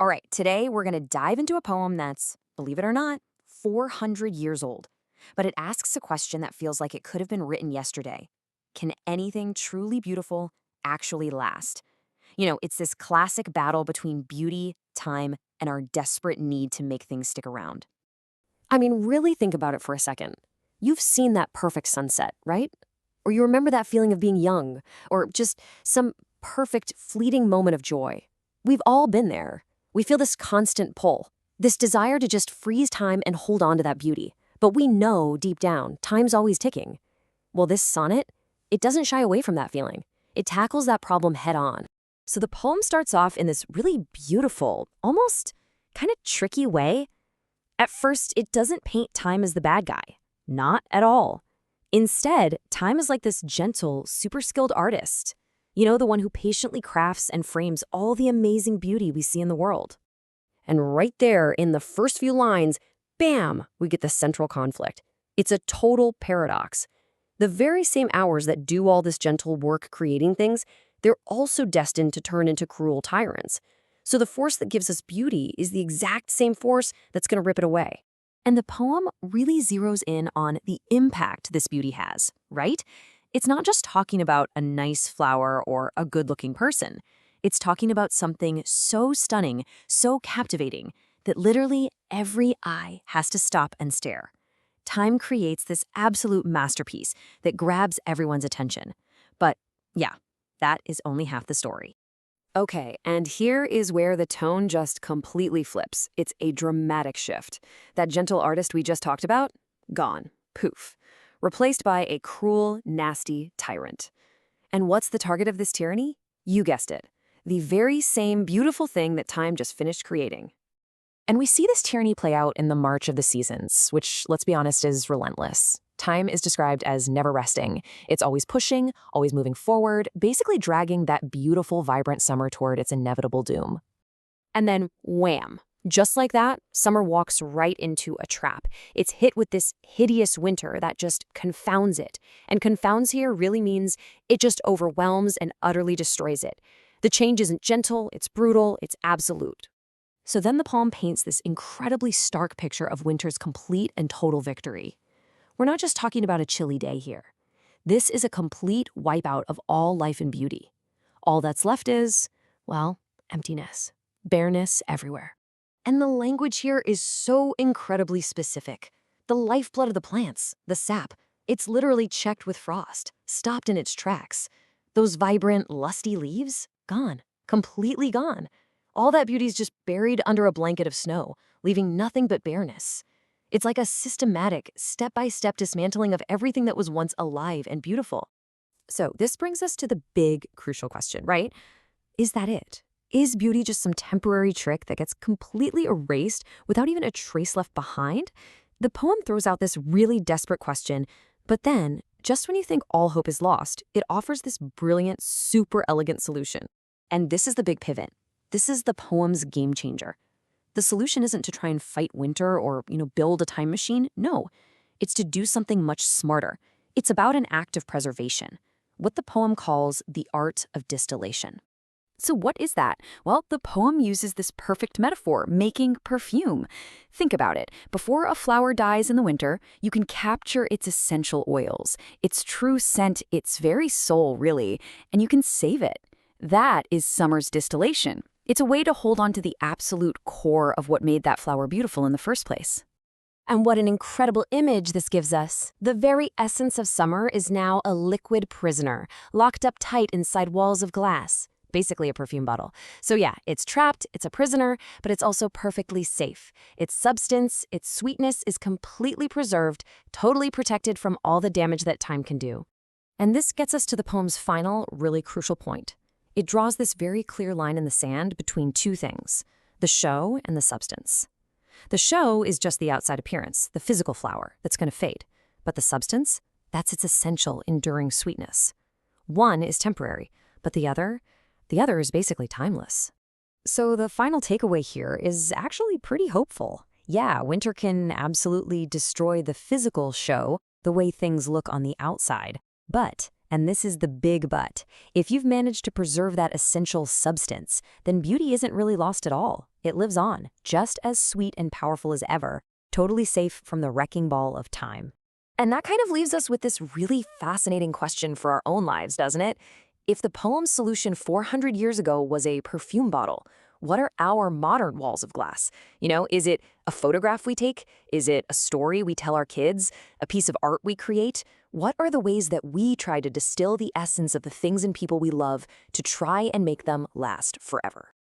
All right, today we're going to dive into a poem that's, believe it or not, 400 years old. But it asks a question that feels like it could have been written yesterday. Can anything truly beautiful actually last? It's this classic battle between beauty, time, and our desperate need to make things stick around. I mean, really think about it for a second. You've seen that perfect sunset, right? Or you remember that feeling of being young, or just some perfect, fleeting moment of joy. We've all been there. We feel this constant pull, this desire to just freeze time and hold on to that beauty. But we know, deep down, time's always ticking. Well, this sonnet, it doesn't shy away from that feeling. It tackles that problem head on. So the poem starts off in this really beautiful, almost kind of tricky way. At first, it doesn't paint time as the bad guy. Not at all. Instead, time is like this gentle, super skilled artist. The one who patiently crafts and frames all the amazing beauty we see in the world. And right there, in the first few lines, bam, we get the central conflict. It's a total paradox. The very same hours that do all this gentle work creating things, they're also destined to turn into cruel tyrants. So the force that gives us beauty is the exact same force that's going to rip it away. And the poem really zeroes in on the impact this beauty has, right? It's not just talking about a nice flower or a good-looking person. It's talking about something so stunning, so captivating, that literally every eye has to stop and stare. Time creates this absolute masterpiece that grabs everyone's attention. But yeah, that is only half the story. Okay, and here is where the tone just completely flips. It's a dramatic shift. That gentle artist we just talked about? Gone. Poof. Replaced by a cruel, nasty tyrant. And what's the target of this tyranny? You guessed it. The very same beautiful thing that time just finished creating. And we see this tyranny play out in the march of the seasons, which, let's be honest, is relentless. Time is described as never resting. It's always pushing, always moving forward, basically dragging that beautiful, vibrant summer toward its inevitable doom. And then, wham! Just like that, summer walks right into a trap. It's hit with this hideous winter that just confounds it. And confounds here really means it just overwhelms and utterly destroys it. The change isn't gentle, it's brutal, it's absolute. So then the poem paints this incredibly stark picture of winter's complete and total victory. We're not just talking about a chilly day here. This is a complete wipeout of all life and beauty. All that's left is, well, emptiness, bareness everywhere. And the language here is so incredibly specific. The lifeblood of the plants, the sap, it's literally checked with frost, stopped in its tracks. Those vibrant, lusty leaves, gone, completely gone. All that beauty's just buried under a blanket of snow, leaving nothing but bareness. It's like a systematic, step-by-step dismantling of everything that was once alive and beautiful. So this brings us to the big, crucial question, right? Is that it? Is beauty just some temporary trick that gets completely erased without even a trace left behind? The poem throws out this really desperate question, but then, just when you think all hope is lost, it offers this brilliant, super elegant solution. And this is the big pivot. This is the poem's game changer. The solution isn't to try and fight winter or, build a time machine. No, it's to do something much smarter. It's about an act of preservation, what the poem calls the art of distillation. So what is that? Well, the poem uses this perfect metaphor, making perfume. Think about it. Before a flower dies in the winter, you can capture its essential oils, its true scent, its very soul, really, and you can save it. That is summer's distillation. It's a way to hold on to the absolute core of what made that flower beautiful in the first place. And what an incredible image this gives us. The very essence of summer is now a liquid prisoner, locked up tight inside walls of glass. Basically a perfume bottle. So yeah, it's trapped, it's a prisoner, but it's also perfectly safe. Its substance, its sweetness is completely preserved, totally protected from all the damage that time can do. And this gets us to the poem's final, really crucial point. It draws this very clear line in the sand between two things, the show and the substance. The show is just the outside appearance, the physical flower that's going to fade. But the substance, that's its essential, enduring sweetness. One is temporary, but the other is basically timeless. So the final takeaway here is actually pretty hopeful. Yeah, winter can absolutely destroy the physical show, the way things look on the outside. But, and this is the big but, if you've managed to preserve that essential substance, then beauty isn't really lost at all. It lives on, just as sweet and powerful as ever, totally safe from the wrecking ball of time. And that kind of leaves us with this really fascinating question for our own lives, doesn't it? If the poem's solution 400 years ago was a perfume bottle, what are our modern walls of glass? Is it a photograph we take? Is it a story we tell our kids? A piece of art we create? What are the ways that we try to distill the essence of the things and people we love to try and make them last forever?